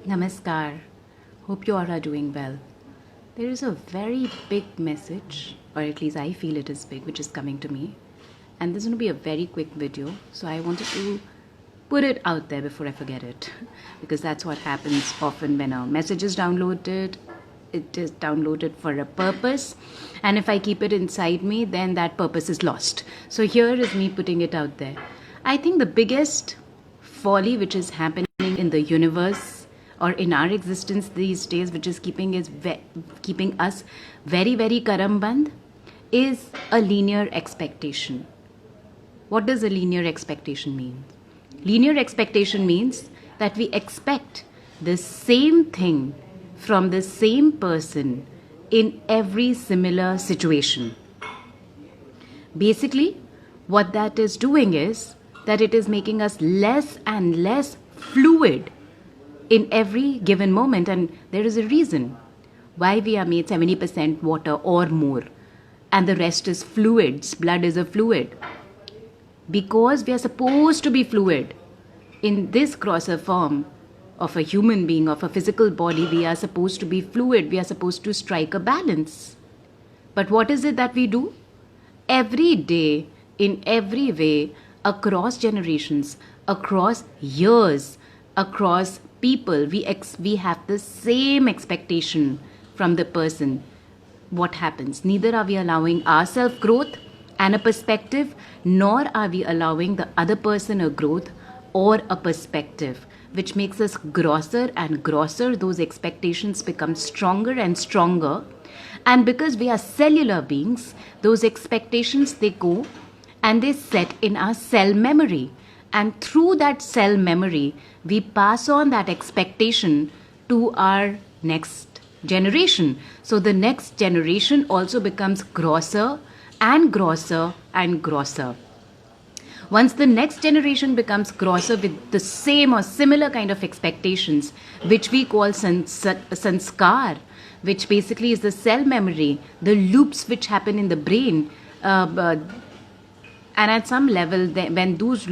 Namaskar. Hope you all are doing well. There is a very big message, or at least I feel it is big, which is coming to me. And this is going to be a very quick video, so I wanted to put it out there before I forget it. Because that's what happens often when a message is downloaded. It is downloaded for a purpose, and if I keep it inside me, then that purpose is lost. So here is me putting it out there. I think the biggest folly which is happening in the universe or in our existence these days, which is keeping us very, very karamband, is a linear expectation. What does a linear expectation mean? Linear expectation means that we expect the same thing from the same person in every similar situation. Basically, what that is doing is that it is making us less and less fluid in every given moment, and there is a reason why we are made 70% water or more, and the rest is fluids. Blood is a fluid. Because we are supposed to be fluid in this grosser form of a human being, of a physical body, we are supposed to be fluid. We are supposed to strike a balance. But what is it that we do? Every day, in every way, across generations, across years, across people, we have the same expectation from the person. What happens? Neither are we allowing ourselves growth and a perspective, nor are we allowing the other person a growth or a perspective, which makes us grosser and grosser. Those expectations become stronger and stronger. And because we are cellular beings, those expectations, they go and they set in our cell memory. And through that cell memory, we pass on that expectation to our next generation. So the next generation also becomes grosser and grosser and grosser. Once the next generation becomes grosser with the same or similar kind of expectations, which we call sanskar, which basically is the cell memory, the loops which happen in the brain, and at some level, when those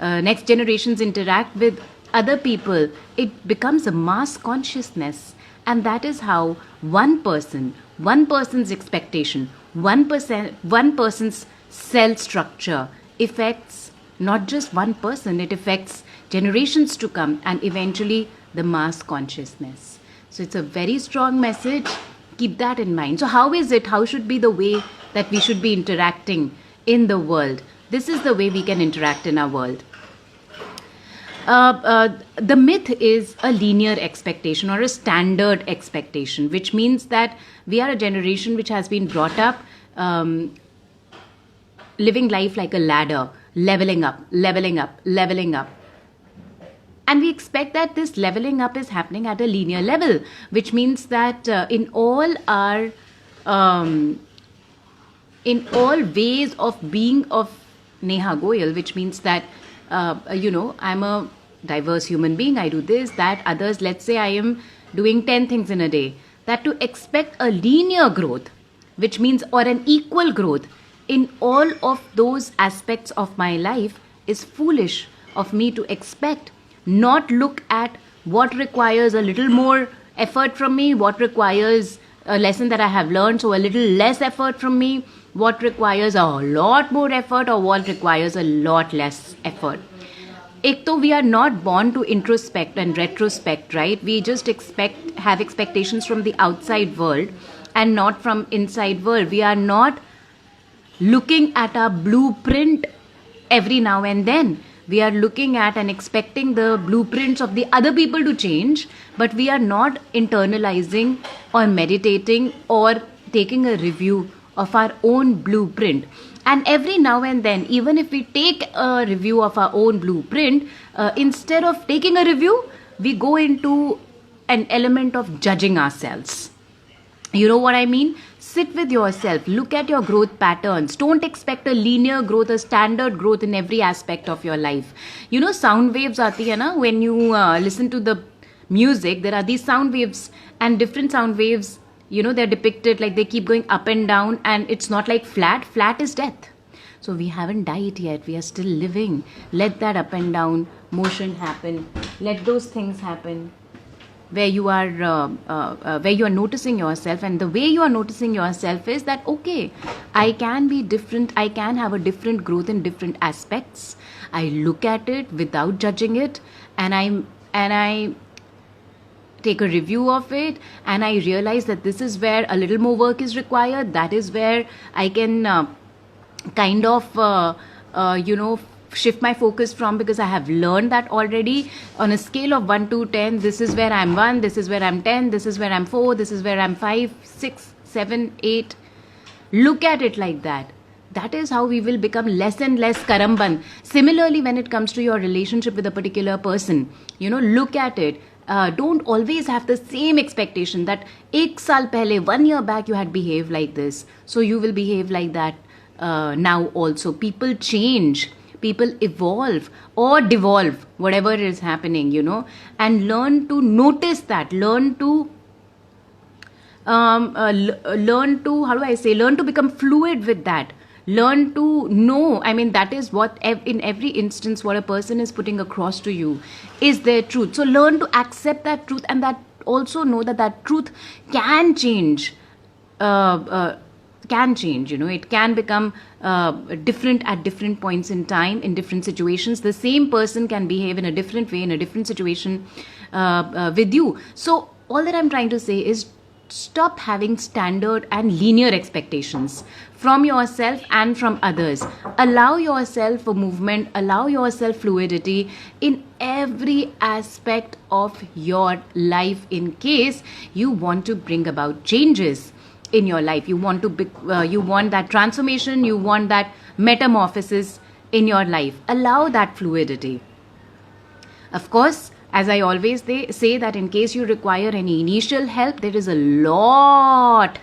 next generations interact with other people, it becomes a mass consciousness. And that is how one person's expectation, one person's cell structure affects not just one person, it affects generations to come and eventually the mass consciousness. So it's a very strong message. Keep that in mind. So how should be the way that we should be interacting in the world? This is the way we can interact in our world. The myth is a linear expectation or a standard expectation, which means that we are a generation which has been brought up living life like a ladder, leveling up. And we expect that this leveling up is happening at a linear level, which means that in all ways of being of Neha Goyal, which means that, I'm a diverse human being, I do this, that, others, let's say I am doing 10 things in a day, that to expect a linear growth, which means, or an equal growth, in all of those aspects of my life is foolish of me to expect. Not look at what requires a little more effort from me, what requires a lesson that I have learned, so a little less effort from me, what requires a lot more effort, or what requires a lot less effort. Ek to we are not born to introspect and retrospect, right? We just have expectations from the outside world and not from inside world. We are not looking at our blueprint every now and then. We are looking at and expecting the blueprints of the other people to change, but we are not internalizing or meditating or taking a review of our own blueprint. And every now and then, even if we take a review of our own blueprint, instead of taking a review, we go into an element of judging ourselves. You know what I mean? Sit with yourself. Look at your growth patterns. Don't expect a linear growth, a standard growth in every aspect of your life. You know, sound waves aati hai na? When you listen to the music, there are these sound waves, and different sound waves, they're depicted like they keep going up and down, and it's not like flat. Flat is death. So we haven't died yet. We are still living. Let that up and down motion happen. Let those things happen where you are noticing yourself, and the way you are noticing yourself is that, okay, I can be different, I can have a different growth in different aspects. I look at it without judging it, and I take a review of it, and I realize that this is where a little more work is required. That is where I can kind of shift my focus from, because I have learned that already. On a scale of 1 to 10, this is where I'm 1, this is where I'm 10, this is where I'm 4, this is where I'm 5, 6, 7, 8. Look at it like that. That is how we will become less and less karamban. Similarly, when it comes to your relationship with a particular person, look at it. Don't always have the same expectation that 1 saal pehle, 1 year back, you had behaved like this, so you will behave like that now also. People change, people evolve or devolve, whatever is happening, and learn to notice that, learn to learn to become fluid with that, learn to know. I mean, that is what in every instance what a person is putting across to you is their truth. So learn to accept that truth, and that also know that truth can change. It can become different at different points in time, in different situations. The same person can behave in a different way in a different situation with you. So all that I'm trying to say is, stop having standard and linear expectations from yourself and from others. Allow yourself for movement, allow yourself fluidity in every aspect of your life, in case you want to bring about changes in your life. You want that transformation, you want that metamorphosis in your life. Allow that fluidity. Of course, as I always say that in case you require any initial help, there is a lot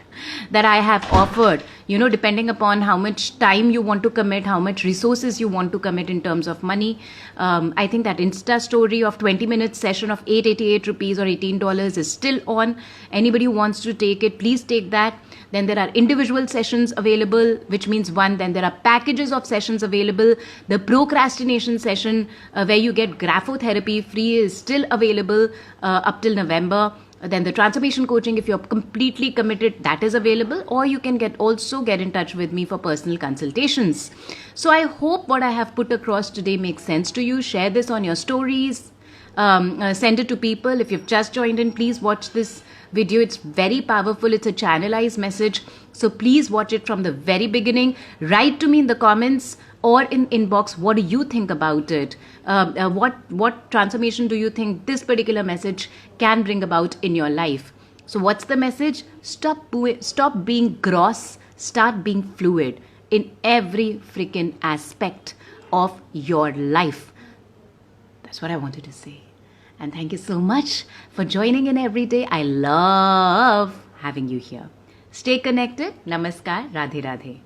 that I have offered, depending upon how much time you want to commit, how much resources you want to commit in terms of money. I think that Insta story of 20 minutes session of 888 rupees or $18 is still on. Anybody who wants to take it, please take that. Then there are individual sessions available, which means one. Then there are packages of sessions available. The procrastination session where you get graphotherapy free is still available up till November. Then the transformation coaching, if you're completely committed, that is available, or you can also get in touch with me for personal consultations. So I hope what I have put across today makes sense to you. Share this on your stories. Send it to people. If you've just joined in, please watch this video. It's very powerful. It's a channelized message. So please watch it from the very beginning. Write to me in the comments or in inbox, what do you think about it? What transformation do you think this particular message can bring about in your life? So what's the message? Stop being gross. Start being fluid in every freaking aspect of your life. That's what I wanted to say. And thank you so much for joining in every day. I love having you here. Stay connected. Namaskar. Radhe Radhe.